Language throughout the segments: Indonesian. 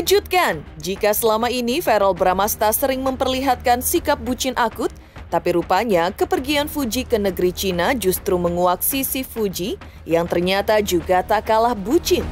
Mengejutkan, jika selama ini Verrell Bramasta sering memperlihatkan sikap bucin akut, tapi rupanya kepergian Fuji ke negeri Cina justru menguak sisi Fuji yang ternyata juga tak kalah bucin.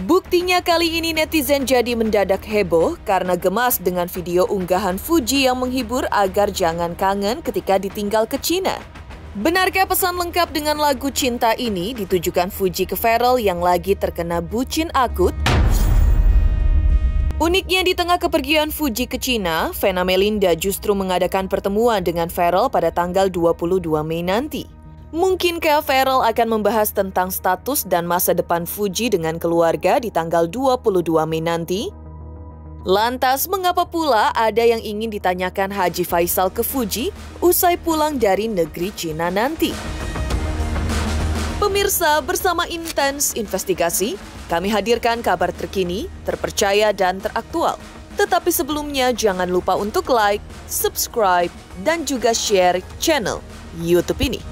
Buktinya kali ini netizen jadi mendadak heboh karena gemas dengan video unggahan Fuji yang menghibur agar jangan kangen ketika ditinggal ke Cina. Benarkah pesan lengkap dengan lagu cinta ini ditujukan Fuji ke Verrell yang lagi terkena bucin akut? Uniknya di tengah kepergian Fuji ke Cina, Vena Melinda justru mengadakan pertemuan dengan Verrell pada tanggal 22 Mei nanti. Mungkinkah Verrell akan membahas tentang status dan masa depan Fuji dengan keluarga di tanggal 22 Mei nanti? Lantas, mengapa pula ada yang ingin ditanyakan Haji Faisal ke Fuji usai pulang dari negeri Cina nanti? Pemirsa, bersama Intens Investigasi, kami hadirkan kabar terkini, terpercaya, dan teraktual. Tetapi sebelumnya, jangan lupa untuk like, subscribe, dan juga share channel YouTube ini.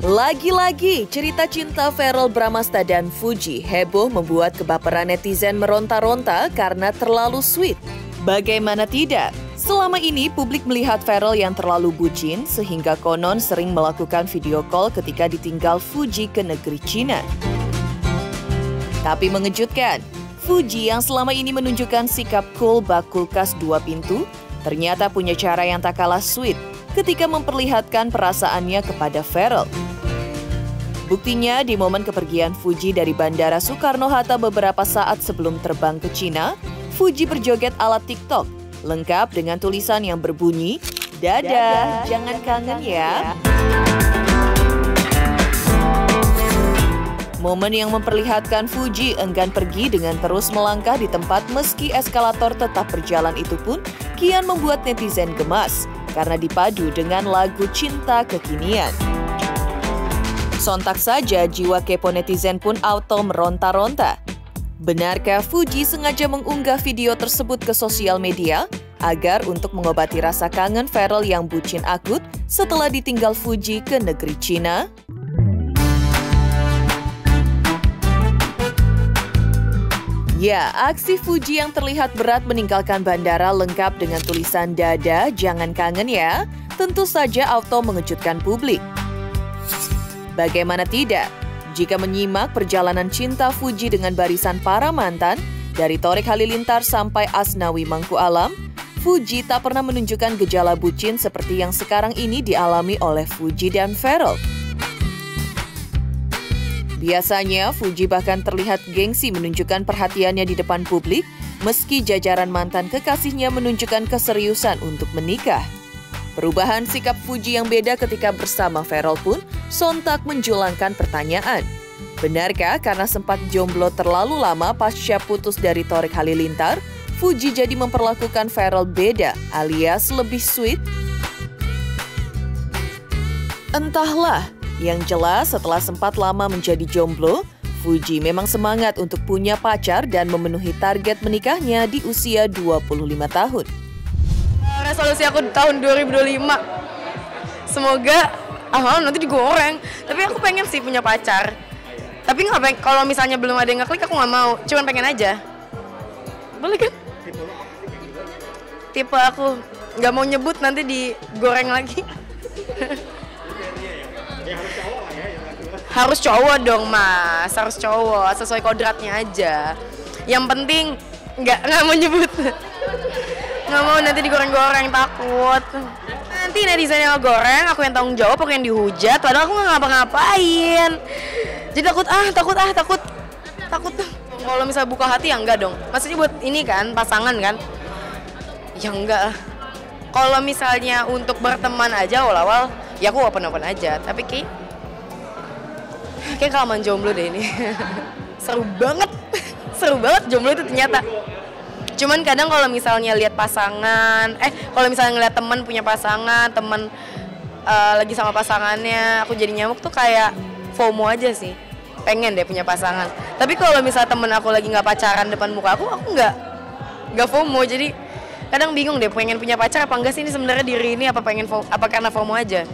Lagi-lagi, cerita cinta Verrell Bramasta dan Fuji heboh membuat kebaperan netizen meronta-ronta karena terlalu sweet. Bagaimana tidak? Selama ini publik melihat Verrell yang terlalu bucin sehingga konon sering melakukan video call ketika ditinggal Fuji ke negeri Cina. Tapi mengejutkan, Fuji yang selama ini menunjukkan sikap cool bak kulkas 2 pintu, ternyata punya cara yang tak kalah sweet ketika memperlihatkan perasaannya kepada Verrell. Buktinya, di momen kepergian Fuji dari Bandara Soekarno-Hatta beberapa saat sebelum terbang ke Cina, Fuji berjoget ala TikTok, lengkap dengan tulisan yang berbunyi, "Dadah, jangan kangen ya." Momen yang memperlihatkan Fuji enggan pergi dengan terus melangkah di tempat meski eskalator tetap berjalan itu pun kian membuat netizen gemas karena dipadu dengan lagu cinta kekinian. Sontak saja jiwa kepo netizen pun auto meronta-ronta. Benarkah Fuji sengaja mengunggah video tersebut ke sosial media agar untuk mengobati rasa kangen Verrell yang bucin akut setelah ditinggal Fuji ke negeri Cina? Ya, aksi Fuji yang terlihat berat meninggalkan bandara lengkap dengan tulisan "Dadah, jangan kangen ya", tentu saja auto mengejutkan publik. Bagaimana tidak, jika menyimak perjalanan cinta Fuji dengan barisan para mantan, dari Thorik Halilintar sampai Asnawi Mangku Alam, Fuji tak pernah menunjukkan gejala bucin seperti yang sekarang ini dialami oleh Fuji dan Verrell. Biasanya, Fuji bahkan terlihat gengsi menunjukkan perhatiannya di depan publik, meski jajaran mantan kekasihnya menunjukkan keseriusan untuk menikah. Perubahan sikap Fuji yang beda ketika bersama Verrell pun sontak menjulangkan pertanyaan. Benarkah karena sempat jomblo terlalu lama pasca putus dari Thorik Halilintar, Fuji jadi memperlakukan Verrell beda alias lebih sweet? Entahlah, yang jelas setelah sempat lama menjadi jomblo, Fuji memang semangat untuk punya pacar dan memenuhi target menikahnya di usia 25 tahun. Resolusi aku tahun 2025, semoga nanti digoreng. Tapi aku pengen sih punya pacar. Tapi kalau misalnya belum ada yang ngeklik aku nggak mau, cuman pengen aja. Boleh kan? Tipe aku nggak mau nyebut nanti digoreng lagi. Harus cowok dong mas, harus cowok sesuai kodratnya aja. Yang penting nggak mau nyebut. Nggak mau nanti digoreng-goreng, takut. Nanti netizen yang goreng, aku yang tanggung jawab, aku yang dihujat, padahal aku nggak ngapa-ngapain. Jadi takut. Kalau misalnya buka hati ya enggak dong. Maksudnya buat ini kan, pasangan kan? Ya enggak lah. Kalau misalnya untuk berteman aja awal-awal, ya aku open-open aja. Tapi kayak kelamaan jomblo deh ini. Seru banget jomblo itu ternyata. Cuman kadang kalau misalnya lihat pasangan, kalau misalnya ngeliat teman punya pasangan, teman lagi sama pasangannya, aku jadi nyamuk tuh kayak FOMO aja sih. Pengen deh punya pasangan. Tapi kalau misalnya temen aku lagi nggak pacaran depan muka aku nggak FOMO. Jadi kadang bingung deh pengen punya pacar apa enggak sih ini sebenarnya diri ini apa karena FOMO aja.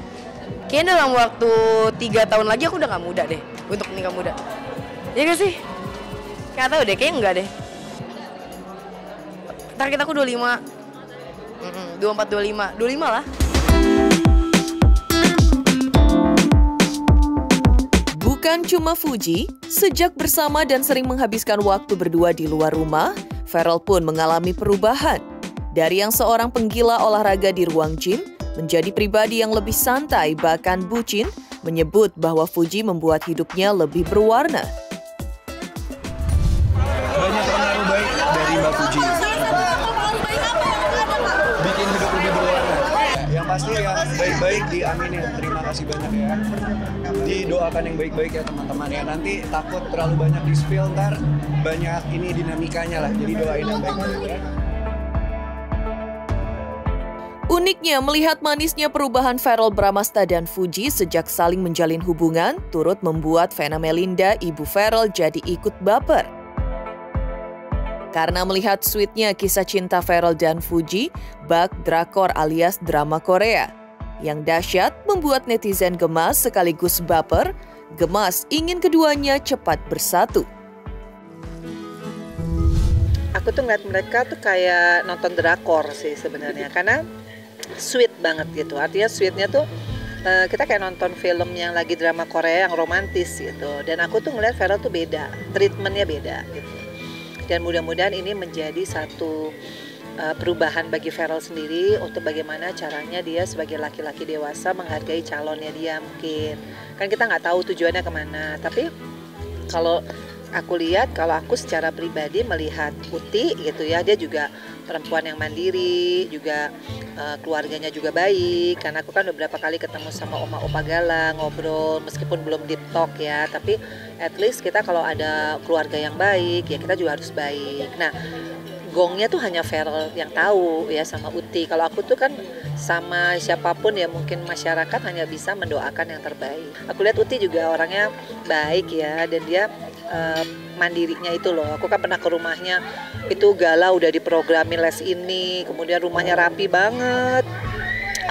Kayaknya dalam waktu 3 tahun lagi aku udah nggak muda deh untuk nikah muda. Iya gak sih? Nggak tahu deh, kayaknya enggak deh. Target aku 25. 24, 25 lah. Bukan cuma Fuji, sejak bersama dan sering menghabiskan waktu berdua di luar rumah, Ferrell pun mengalami perubahan. Dari yang seorang penggila olahraga di ruang gym, menjadi pribadi yang lebih santai bahkan bucin, menyebut bahwa Fuji membuat hidupnya lebih berwarna. Banyak pengaruh baik dari Mbak Fuji. Bikin hidup lebih berwarna. Yang pasti yang baik-baik diaminin. Terima kasih banyak ya. Didoakan yang baik-baik ya teman-teman ya. Nanti takut terlalu banyak di-spill, ntar banyak ini dinamikanya lah. Jadi doain yang baik-baik ya. Uniknya, melihat manisnya perubahan Ferrell Bramasta dan Fuji sejak saling menjalin hubungan, turut membuat Vena Melinda, ibu Ferrell, jadi ikut baper. Karena melihat sweetnya kisah cinta Ferrell dan Fuji, bak drakor alias drama Korea. Yang dahsyat membuat netizen gemas sekaligus baper, gemas ingin keduanya cepat bersatu. Aku tuh ngeliat mereka tuh kayak nonton drakor sih sebenarnya, karena sweet banget gitu. Artinya sweetnya tuh kita kayak nonton film yang lagi drama Korea yang romantis gitu. Dan aku tuh ngeliat Ferrell tuh beda, treatmentnya beda gitu. Dan mudah-mudahan ini menjadi satu perubahan bagi Ferrell sendiri untuk bagaimana caranya dia sebagai laki-laki dewasa menghargai calonnya dia mungkin. Kan kita nggak tahu tujuannya kemana. Tapi kalau aku lihat, kalau aku secara pribadi melihat Uti gitu ya, dia juga perempuan yang mandiri, juga keluarganya juga baik. Karena aku kan beberapa kali ketemu sama Oma Gala, ngobrol meskipun belum deep talk ya, tapi at least kita kalau ada keluarga yang baik ya kita juga harus baik. Nah, gongnya tuh hanya Ferrell yang tahu ya sama Uti. Kalau aku tuh kan sama siapapun ya mungkin masyarakat hanya bisa mendoakan yang terbaik. Aku lihat Uti juga orangnya baik ya, dan dia mandirinya itu loh. Aku kan pernah ke rumahnya, itu Gala udah diprogramin les ini, kemudian rumahnya rapi banget.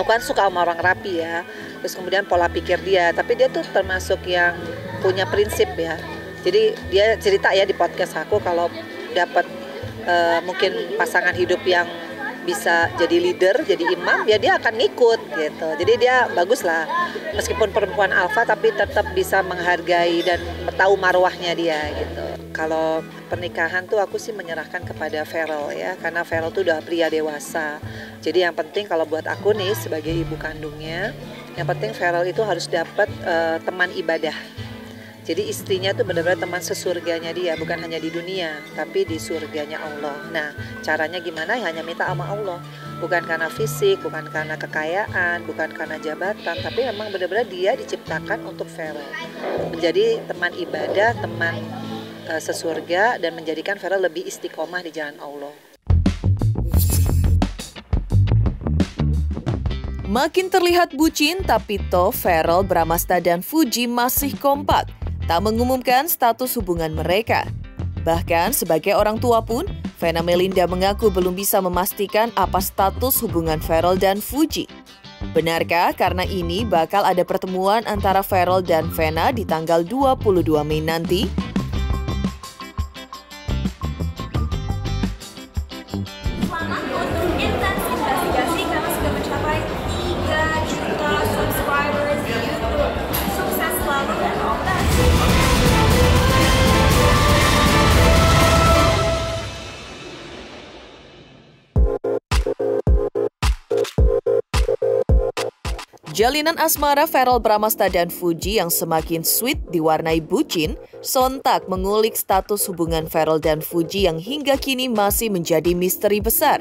Aku kan suka sama orang rapi ya. Terus kemudian pola pikir dia, tapi dia tuh termasuk yang punya prinsip ya. Jadi dia cerita ya di podcast aku kalau dapat mungkin pasangan hidup yang bisa jadi leader, jadi imam, ya dia akan ngikut gitu. Jadi dia bagus lah, meskipun perempuan alfa tapi tetap bisa menghargai dan tahu marwahnya dia gitu. Kalau pernikahan tuh aku sih menyerahkan kepada Ferrell ya, karena Ferrell tuh udah pria dewasa. Jadi yang penting kalau buat aku nih sebagai ibu kandungnya, yang penting Ferrell itu harus dapat teman ibadah. Jadi istrinya tuh benar-benar teman sesurganya dia, bukan hanya di dunia, tapi di surganya Allah. Nah, caranya gimana? Ya hanya minta sama Allah. Bukan karena fisik, bukan karena kekayaan, bukan karena jabatan, tapi memang benar-benar dia diciptakan untuk Ferrell. Menjadi teman ibadah, teman sesurga, dan menjadikan Ferrell lebih istiqomah di jalan Allah. Makin terlihat bucin, tapi toh Ferrell Bramasta dan Fuji masih kompak. Tak mengumumkan status hubungan mereka. Bahkan sebagai orang tua pun, Vena Melinda mengaku belum bisa memastikan apa status hubungan Ferrell dan Fuji. Benarkah karena ini bakal ada pertemuan antara Ferrell dan Vena di tanggal 22 Mei nanti? Selamat untuk intens investigasi karena sudah mencapai 3 juta subscribers di YouTube. Sukses selalu dan all the best. Jalinan asmara Ferrell Bramasta dan Fuji yang semakin sweet diwarnai bucin, sontak mengulik status hubungan Ferrell dan Fuji yang hingga kini masih menjadi misteri besar.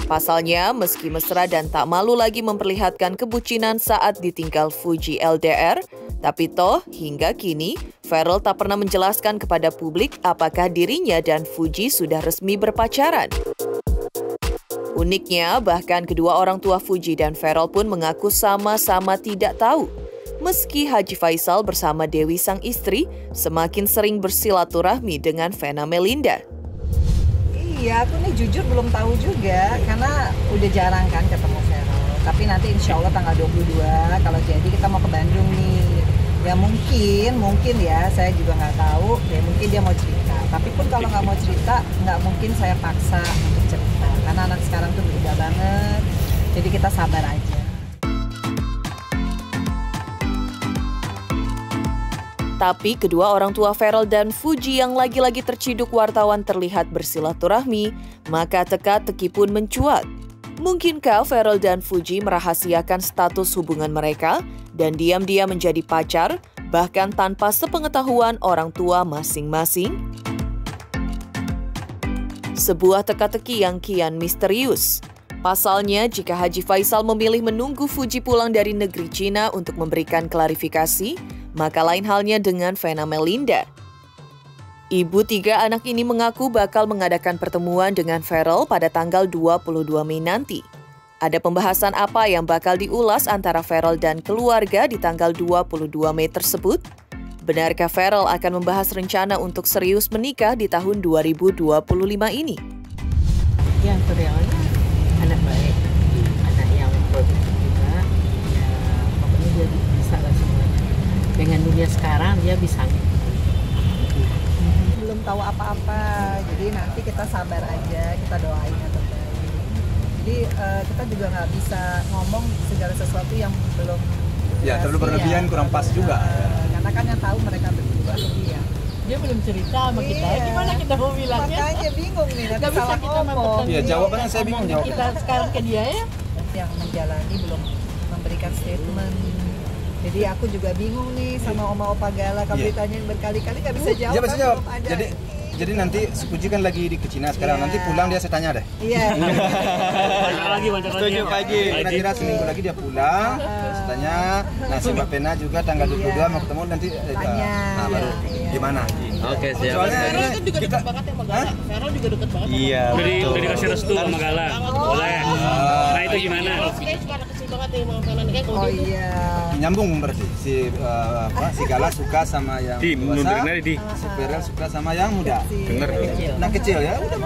Pasalnya, meski mesra dan tak malu lagi memperlihatkan kebucinan saat ditinggal Fuji LDR, tapi toh hingga kini Ferrell tak pernah menjelaskan kepada publik apakah dirinya dan Fuji sudah resmi berpacaran. Uniknya, bahkan kedua orang tua Fuji dan Ferrell pun mengaku sama-sama tidak tahu. Meski Haji Faisal bersama Dewi sang istri semakin sering bersilaturahmi dengan Vena Melinda. Iya, aku nih jujur belum tahu juga karena udah jarang kan ketemu Ferrell. Tapi nanti insya Allah tanggal 22 kalau jadi kita mau ke Bandung nih. Ya mungkin ya, saya juga nggak tahu. Ya mungkin dia mau cerita. Tapi pun kalau nggak mau cerita, nggak mungkin saya paksa untuk cerita. Karena anak sekarang tuh berubah banget. Jadi kita sabar aja. Tapi kedua orang tua Ferrell dan Fuji yang lagi-lagi terciduk wartawan terlihat bersilaturahmi, maka teka-teki pun mencuat. Mungkinkah Ferrell dan Fuji merahasiakan status hubungan mereka dan diam-diam menjadi pacar, bahkan tanpa sepengetahuan orang tua masing-masing? Sebuah teka-teki yang kian misterius. Pasalnya, jika Haji Faisal memilih menunggu Fuji pulang dari negeri Cina untuk memberikan klarifikasi, maka lain halnya dengan Vena Melinda. Ibu tiga anak ini mengaku bakal mengadakan pertemuan dengan Ferrell pada tanggal 22 Mei nanti. Ada pembahasan apa yang bakal diulas antara Ferrell dan keluarga di tanggal 22 Mei tersebut? Benarkah Ferrell akan membahas rencana untuk serius menikah di tahun 2025 ini? Yang realnya anak baik, anak yang produktif juga, ya pokoknya dia bisa lah semuanya. Dengan dunia sekarang dia bisa. Belum tahu apa-apa, jadi nanti kita sabar aja, kita doain yang terbaik. Jadi kita juga nggak bisa ngomong segala sesuatu yang belum ya terlalu berlebihan, kurang pas juga. Karena kan yang tahu mereka berdua dia. Dia belum cerita sama kita, gimana kita mau bilangnya? Makanya bingung nih, nanti Nggak bisa salah kita ngomong. Iya, jawabannya saya bingung jawabnya. Kita sekarang ke dia ya. Yang menjalani belum memberikan statement. Jadi aku juga bingung nih sama Oma Opa Gala, kalau ditanyain berkali-kali nggak bisa jawab. Dia bisa jawab. Belum ada. Jadi nanti Fuji kan lagi di Cina sekarang. Nanti pulang dia saya tanya deh. Iya. Setuju pagi. Kira-kira seminggu lagi dia pulang. Saya tanya. Nah si Mbak Vena juga tanggal 22 mau ketemu nanti. Tanya. Nah baru gimana? Oke, siap. Soalnya Ferrell kan juga deket banget ya sama Gala. Ferrell juga deket banget. Iya. Udah dikasih restu sama Gala. Boleh. Nah itu gimana? Kayaknya suka anak kecil banget ya sama Vena. Kayak kalau Oh dia tuh iya. Nyambung berarti si Gala suka sama yang Di, dewasa, mundurin aja, Di. si Ferrell suka sama yang muda. Bener. Nah kecil ya udah.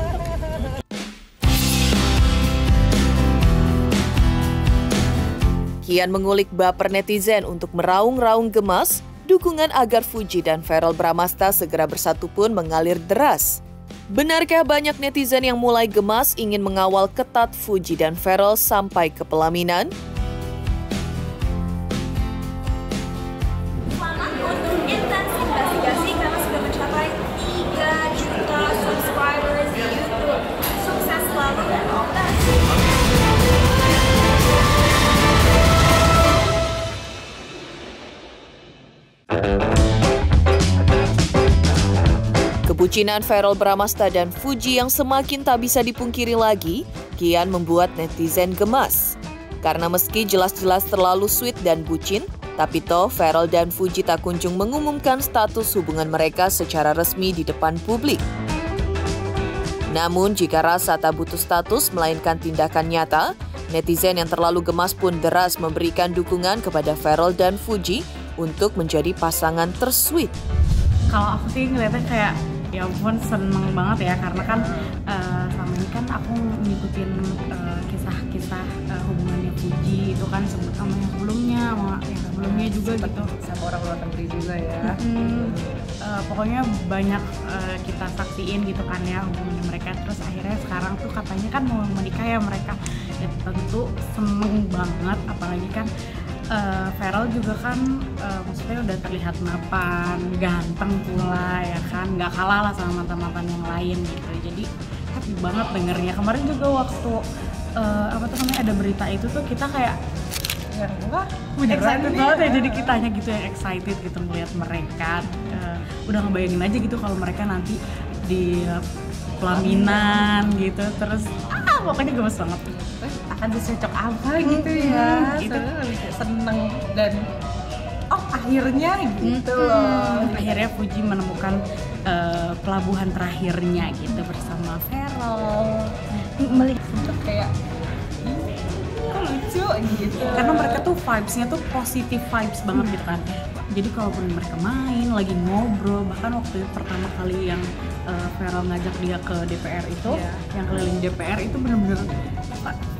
Kian mengulik baper netizen untuk meraung-raung gemas, dukungan agar Fuji dan Ferrell Bramasta segera bersatu pun mengalir deras. Benarkah banyak netizen yang mulai gemas ingin mengawal ketat Fuji dan Ferrell sampai ke pelaminan? Selamat untuk intens investigasi karena sudah mencapai 3 juta subscribers di YouTube. Sukses selalu dan all the best. Kebucinan Ferrell Bramasta dan Fuji yang semakin tak bisa dipungkiri lagi, kian membuat netizen gemas. Karena meski jelas-jelas terlalu sweet dan bucin, tapi toh Ferrell dan Fuji tak kunjung mengumumkan status hubungan mereka secara resmi di depan publik. Namun jika rasa tak butuh status melainkan tindakan nyata, netizen yang terlalu gemas pun deras memberikan dukungan kepada Ferrell dan Fuji untuk menjadi pasangan tersweet. Kalau aku sih ngeliatnya kayak ya ampun seneng banget ya karena kan selama ini kan aku ngikutin kisah-kisah hubungannya Fuji itu kan sama yang sebelumnya sama yang sebelumnya juga gitu Sama orang luar negeri juga ya. pokoknya banyak kita saksiin gitu kan ya hubungan mereka, terus akhirnya sekarang tuh katanya kan mau menikah ya mereka, ya tentu seneng banget apalagi kan Ferrell juga kan maksudnya udah terlihat mapan, ganteng pula ya kan, nggak kalah lah sama mantan-mantan yang lain gitu, jadi happy banget dengernya. Kemarin juga waktu apa tuh namanya ada berita itu tuh kita kayak excited banget ya, jadi kitanya gitu yang excited gitu melihat mereka, udah ngebayangin aja gitu kalau mereka nanti di pelaminan gitu, terus pokoknya gemes banget akan dicocok apa gitu ya, itu seneng dan akhirnya gitu loh, akhirnya Fuji menemukan pelabuhan terakhirnya gitu bersama Ferrell. tuh kayak kok lucu gitu. Karena mereka tuh vibes-nya tuh positive vibes banget gitu kan. Jadi kalaupun mereka main, lagi ngobrol, bahkan waktu pertama kali yang Feral ngajak dia ke DPR itu, yang keliling DPR itu bener-bener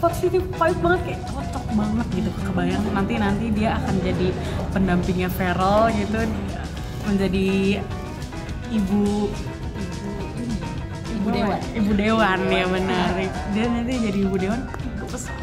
positive vibe banget, kayak cocok banget gitu. Kebayang nanti dia akan jadi pendampingnya Feral gitu, menjadi ibu dewan ya benar. Dia nanti jadi ibu dewan, gue pesat.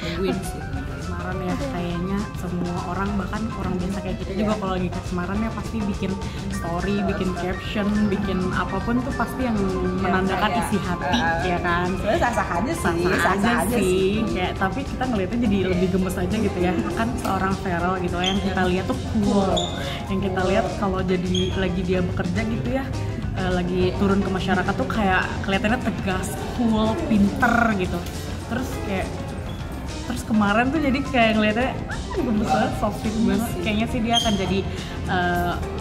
Nungguin sih Semarang ya, kayaknya semua orang, bahkan orang biasa kayak kita juga kalau lagi ke Semarang ya pasti bikin story, bikin caption, bikin apapun tuh pasti yang menandakan isi hati ya kan. Sebenarnya sah-sah aja sih. Kayak, tapi kita ngeliatnya jadi lebih gemes aja gitu ya. Kan seorang Feral gitu yang kita lihat tuh cool. Yang kita lihat kalau jadi lagi dia bekerja gitu ya, lagi turun ke masyarakat tuh kayak kelihatannya tegas, cool, pinter gitu. Terus kemarin tuh jadi kayak ngeliatnya gemes banget, soft fit banget. Kayaknya sih dia akan jadi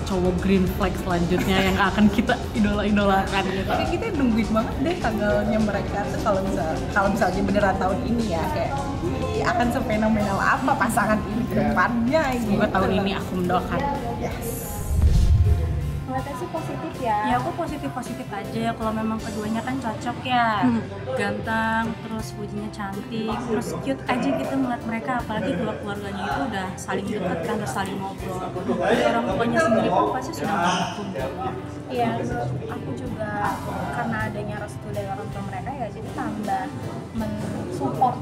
cowok green flag selanjutnya yang akan kita idola-idolakan gitu. Tapi kita nungguin banget deh tanggalnya mereka tuh kalau misalnya beneran tahun ini ya, kayak akan sefenomenal apa pasangan ini ke depannya gitu. Semoga tahun ini aku mendoakan. Yes. Ngeliatnya sih positif ya. Ya aku positif aja ya, kalau memang keduanya kan cocok ya. Ganteng, terus Fujinya cantik, terus cute aja gitu ngeliat mereka, apalagi dua keluarganya itu udah saling dekat kan, udah saling ngobrol. Jadi orang tuanya sendiri pun pasti sudah mendukung. Iya, aku juga karena adanya restu dari orang tua mereka ya, jadi tambah mensupport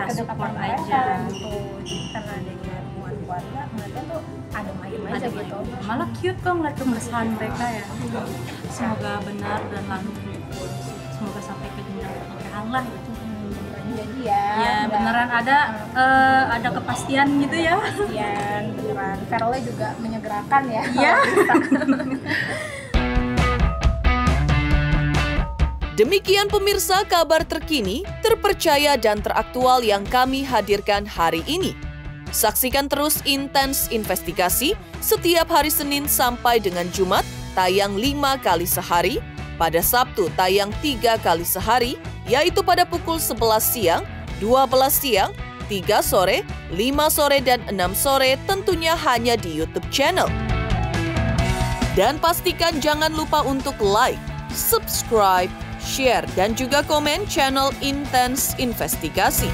support aja gitu. Jadi karena adanya hubungan keluarga, mereka tuh adem ayem aja gitu. Malah cute kok ngeliat kemesraan mereka ya. Semoga benar dan langgeng. Semoga sampai ke jenjang pernikahan lah gitu. Jadi ya beneran ada kepastian gitu ya. Kepastian beneran. Feralnya juga menyegerakan ya. Iya. Demikian pemirsa kabar terkini, terpercaya dan teraktual yang kami hadirkan hari ini. Saksikan terus Intens Investigasi setiap hari Senin sampai dengan Jumat, tayang 5 kali sehari, pada Sabtu tayang 3 kali sehari, yaitu pada pukul 11 siang, 12 siang, 3 sore, 5 sore, dan 6 sore, tentunya hanya di YouTube channel. Dan pastikan jangan lupa untuk like, subscribe, share, dan juga komen channel Intens Investigasi.